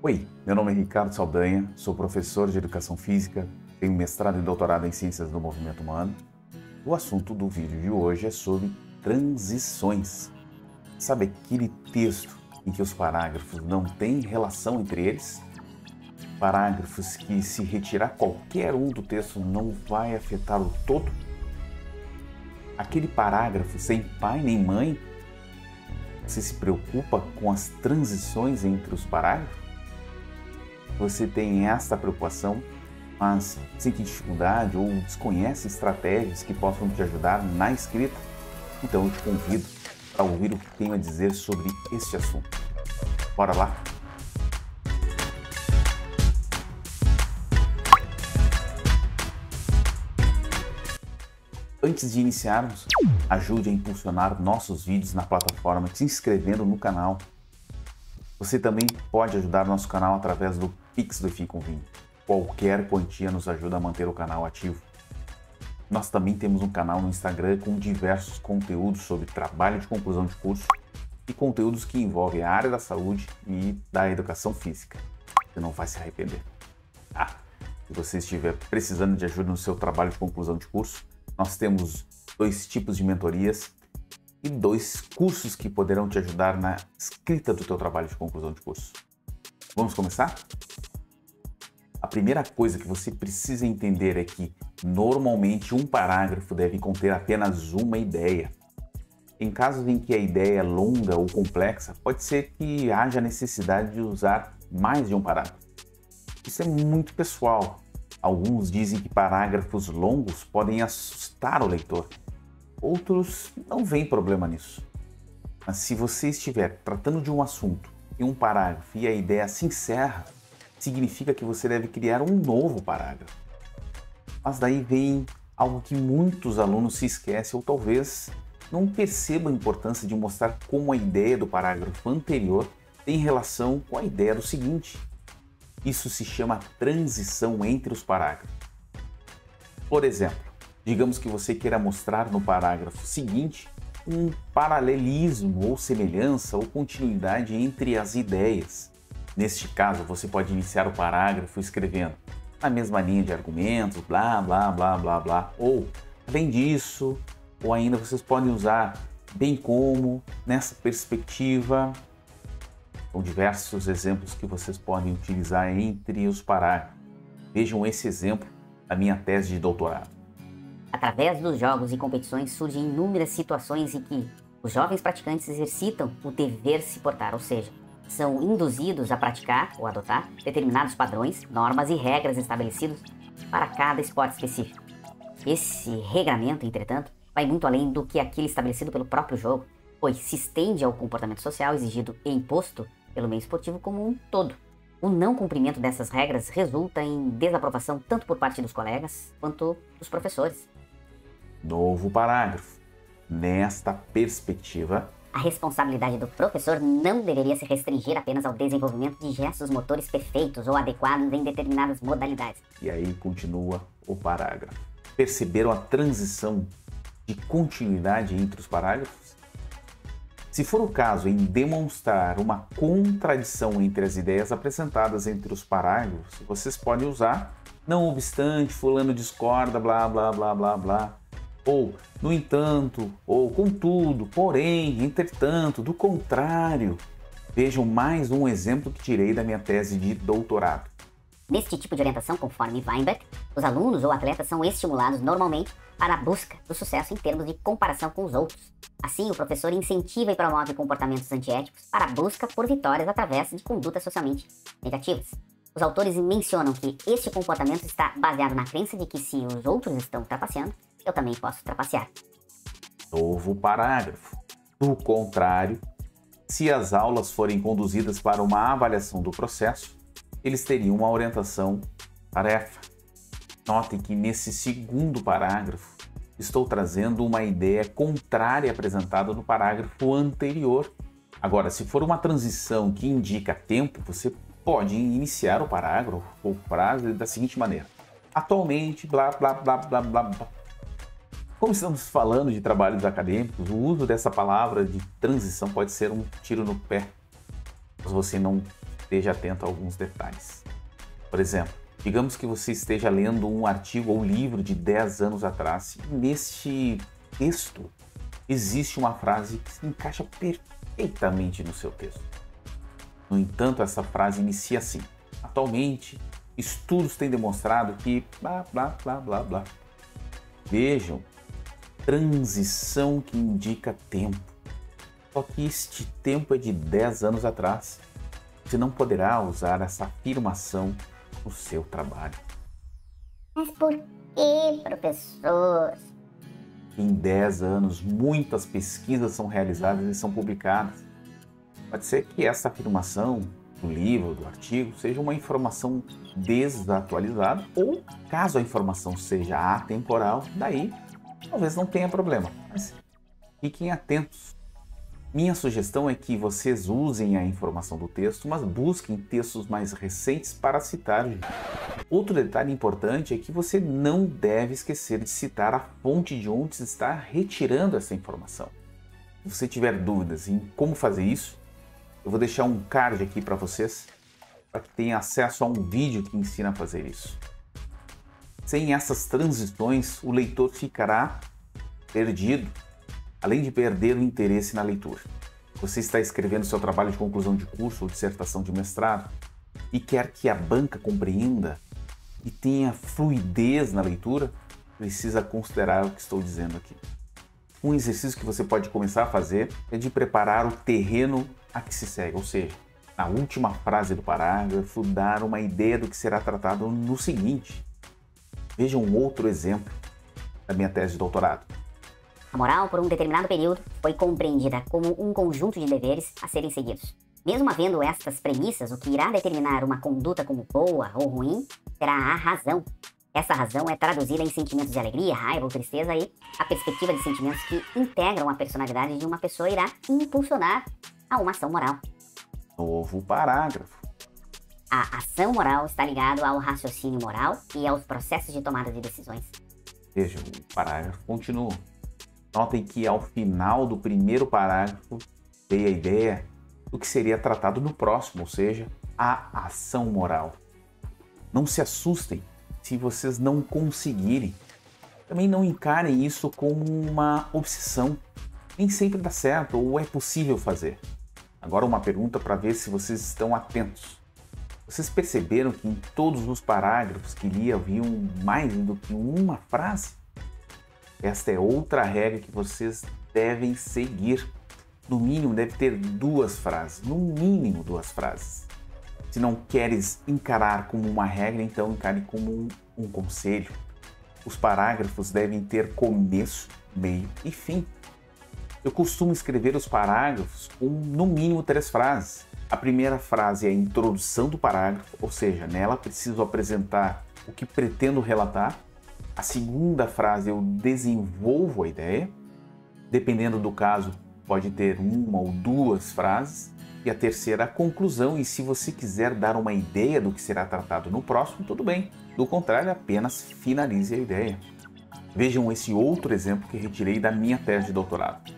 Oi, meu nome é Ricardo Saldanha, sou professor de Educação Física, tenho mestrado e doutorado em Ciências do Movimento Humano. O assunto do vídeo de hoje é sobre transições. Sabe aquele texto em que os parágrafos não têm relação entre eles? Parágrafos que, se retirar qualquer um do texto, não vai afetar o todo? Aquele parágrafo sem pai nem mãe? Você se preocupa com as transições entre os parágrafos? Você tem esta preocupação, mas sente dificuldade ou desconhece estratégias que possam te ajudar na escrita? Então eu te convido para ouvir o que tenho a dizer sobre este assunto. Bora lá? Antes de iniciarmos, ajude a impulsionar nossos vídeos na plataforma se inscrevendo no canal. Você também pode ajudar nosso canal através do Pix do FIConvim. Qualquer quantia nos ajuda a manter o canal ativo. Nós também temos um canal no Instagram com diversos conteúdos sobre trabalho de conclusão de curso e conteúdos que envolvem a área da saúde e da educação física. Você não vai se arrepender. Se você estiver precisando de ajuda no seu trabalho de conclusão de curso, nós temos 2 tipos de mentorias e 2 cursos que poderão te ajudar na escrita do teu trabalho de conclusão de curso. Vamos começar? A primeira coisa que você precisa entender é que, normalmente, um parágrafo deve conter apenas uma ideia. Em casos em que a ideia é longa ou complexa, pode ser que haja necessidade de usar mais de um parágrafo. Isso é muito pessoal. Alguns dizem que parágrafos longos podem assustar o leitor. Outros não veem problema nisso. Mas se você estiver tratando de um assunto em um parágrafo e a ideia se encerra, significa que você deve criar um novo parágrafo. Mas daí vem algo que muitos alunos se esquecem ou talvez não percebam a importância de mostrar como a ideia do parágrafo anterior tem relação com a ideia do seguinte. Isso se chama transição entre os parágrafos. Por exemplo, digamos que você queira mostrar no parágrafo seguinte um paralelismo ou semelhança ou continuidade entre as ideias. Neste caso, você pode iniciar o parágrafo escrevendo na mesma linha de argumentos, blá, blá, blá, blá, blá, ou além disso, ou ainda vocês podem usar bem como, nessa perspectiva. São diversos exemplos que vocês podem utilizar entre os parágrafos. Vejam esse exemplo da minha tese de doutorado. Através dos jogos e competições surgem inúmeras situações em que os jovens praticantes exercitam o dever se portar, ou seja, são induzidos a praticar ou adotar determinados padrões, normas e regras estabelecidos para cada esporte específico. Esse regramento, entretanto, vai muito além do que aquele estabelecido pelo próprio jogo, pois se estende ao comportamento social exigido e imposto pelo meio esportivo como um todo. O não cumprimento dessas regras resulta em desaprovação tanto por parte dos colegas quanto dos professores. Novo parágrafo. Nesta perspectiva, a responsabilidade do professor não deveria se restringir apenas ao desenvolvimento de gestos motores perfeitos ou adequados em determinadas modalidades. E aí continua o parágrafo. Perceberam a transição de continuidade entre os parágrafos? Se for o caso em demonstrar uma contradição entre as ideias apresentadas entre os parágrafos, vocês podem usar não obstante, fulano discorda, blá, blá, blá, blá, blá. Ou, no entanto, ou contudo, porém, entretanto, do contrário. Vejam mais um exemplo que tirei da minha tese de doutorado. Neste tipo de orientação, conforme Weinberg, os alunos ou atletas são estimulados normalmente para a busca do sucesso em termos de comparação com os outros. Assim, o professor incentiva e promove comportamentos antiéticos para a busca por vitórias através de condutas socialmente negativas. Os autores mencionam que este comportamento está baseado na crença de que se os outros estão trapaceando, eu também posso trapacear. Novo parágrafo. Do contrário, se as aulas forem conduzidas para uma avaliação do processo, eles teriam uma orientação tarefa. Notem que nesse segundo parágrafo estou trazendo uma ideia contrária apresentada no parágrafo anterior. Agora, se for uma transição que indica tempo, você pode iniciar o parágrafo ou frase da seguinte maneira. Atualmente, blá, blá, blá, blá, blá, blá. Como estamos falando de trabalhos acadêmicos, o uso dessa palavra de transição pode ser um tiro no pé, se você não esteja atento a alguns detalhes. Por exemplo, digamos que você esteja lendo um artigo ou livro de 10 anos atrás e neste texto existe uma frase que se encaixa perfeitamente no seu texto. No entanto, essa frase inicia assim: atualmente, estudos têm demonstrado que blá blá blá blá blá. Vejam, transição que indica tempo. Só que este tempo é de 10 anos atrás. Você não poderá usar essa afirmação no seu trabalho. Mas por que, professor? Em 10 anos, muitas pesquisas são realizadas e são publicadas. Pode ser que essa afirmação do livro, do artigo, seja uma informação desatualizada ou, caso a informação seja atemporal, daí talvez não tenha problema. Mas fiquem atentos. Minha sugestão é que vocês usem a informação do texto, mas busquem textos mais recentes para citar. Outro detalhe importante é que você não deve esquecer de citar a fonte de onde se está retirando essa informação. Se você tiver dúvidas em como fazer isso, eu vou deixar um card aqui para vocês, para que tenham acesso a um vídeo que ensina a fazer isso. Sem essas transições, o leitor ficará perdido, além de perder o interesse na leitura. Você está escrevendo seu trabalho de conclusão de curso ou dissertação de mestrado e quer que a banca compreenda e tenha fluidez na leitura, precisa considerar o que estou dizendo aqui. Um exercício que você pode começar a fazer é de preparar o terreno a que se segue, ou seja, na última frase do parágrafo, dar uma ideia do que será tratado no seguinte. Veja um outro exemplo da minha tese de doutorado. A moral, por um determinado período, foi compreendida como um conjunto de deveres a serem seguidos. Mesmo havendo estas premissas, o que irá determinar uma conduta como boa ou ruim será a razão. Essa razão é traduzida em sentimentos de alegria, raiva ou tristeza e a perspectiva de sentimentos que integram a personalidade de uma pessoa irá impulsionar a uma ação moral. Novo parágrafo. A ação moral está ligada ao raciocínio moral e aos processos de tomada de decisões. Veja, o parágrafo continua. Notem que ao final do primeiro parágrafo veio a ideia do que seria tratado no próximo, ou seja, a ação moral. Não se assustem se vocês não conseguirem. Também não encarem isso como uma obsessão. Nem sempre dá certo ou é possível fazer. Agora uma pergunta para ver se vocês estão atentos. Vocês perceberam que em todos os parágrafos que li haviam mais do que uma frase? Esta é outra regra que vocês devem seguir. No mínimo deve ter 2 frases, no mínimo 2 frases. Se não queres encarar como uma regra, então encare como um conselho. Os parágrafos devem ter começo, meio e fim. Eu costumo escrever os parágrafos com no mínimo 3 frases. A primeira frase é a introdução do parágrafo, ou seja, nela preciso apresentar o que pretendo relatar. A segunda frase eu desenvolvo a ideia. Dependendo do caso, pode ter 1 ou 2 frases. E a terceira, a conclusão. E se você quiser dar uma ideia do que será tratado no próximo, tudo bem. Do contrário, apenas finalize a ideia. Vejam esse outro exemplo que retirei da minha tese de doutorado.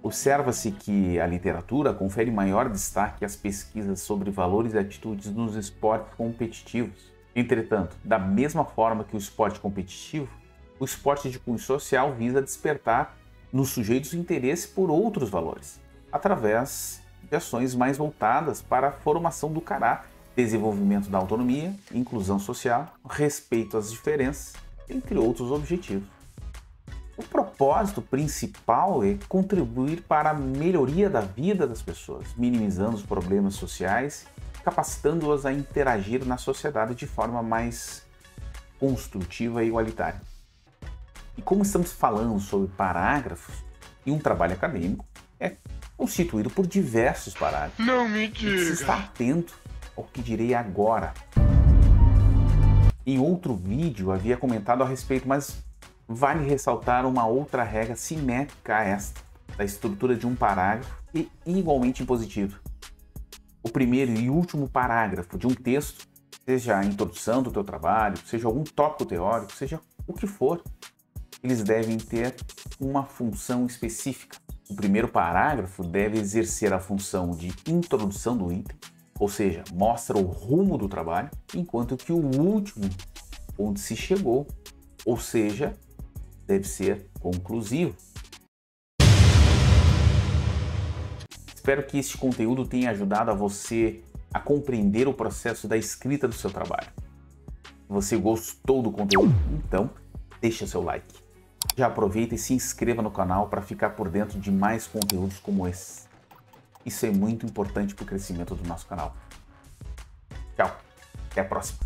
Observa-se que a literatura confere maior destaque às pesquisas sobre valores e atitudes nos esportes competitivos. Entretanto, da mesma forma que o esporte competitivo, o esporte de cunho social visa despertar nos sujeitos o interesse por outros valores, através de ações mais voltadas para a formação do caráter, desenvolvimento da autonomia, inclusão social, respeito às diferenças, entre outros objetivos. O propósito principal é contribuir para a melhoria da vida das pessoas, minimizando os problemas sociais, capacitando-as a interagir na sociedade de forma mais construtiva e igualitária. E como estamos falando sobre parágrafos, e um trabalho acadêmico é constituído por diversos parágrafos. Não me diga! Você está atento ao que direi agora. Em outro vídeo havia comentado a respeito, mas vale ressaltar uma outra regra simétrica a esta, da estrutura de um parágrafo e igualmente impositiva. O primeiro e último parágrafo de um texto, seja a introdução do teu trabalho, seja algum tópico teórico, seja o que for, eles devem ter uma função específica. O primeiro parágrafo deve exercer a função de introdução do item, ou seja, mostra o rumo do trabalho, enquanto que o último, onde se chegou, ou seja, deve ser conclusivo. Espero que este conteúdo tenha ajudado a você a compreender o processo da escrita do seu trabalho. Se você gostou do conteúdo, então deixa seu like. Já aproveita e se inscreva no canal para ficar por dentro de mais conteúdos como esse. Isso é muito importante para o crescimento do nosso canal. Tchau, até a próxima.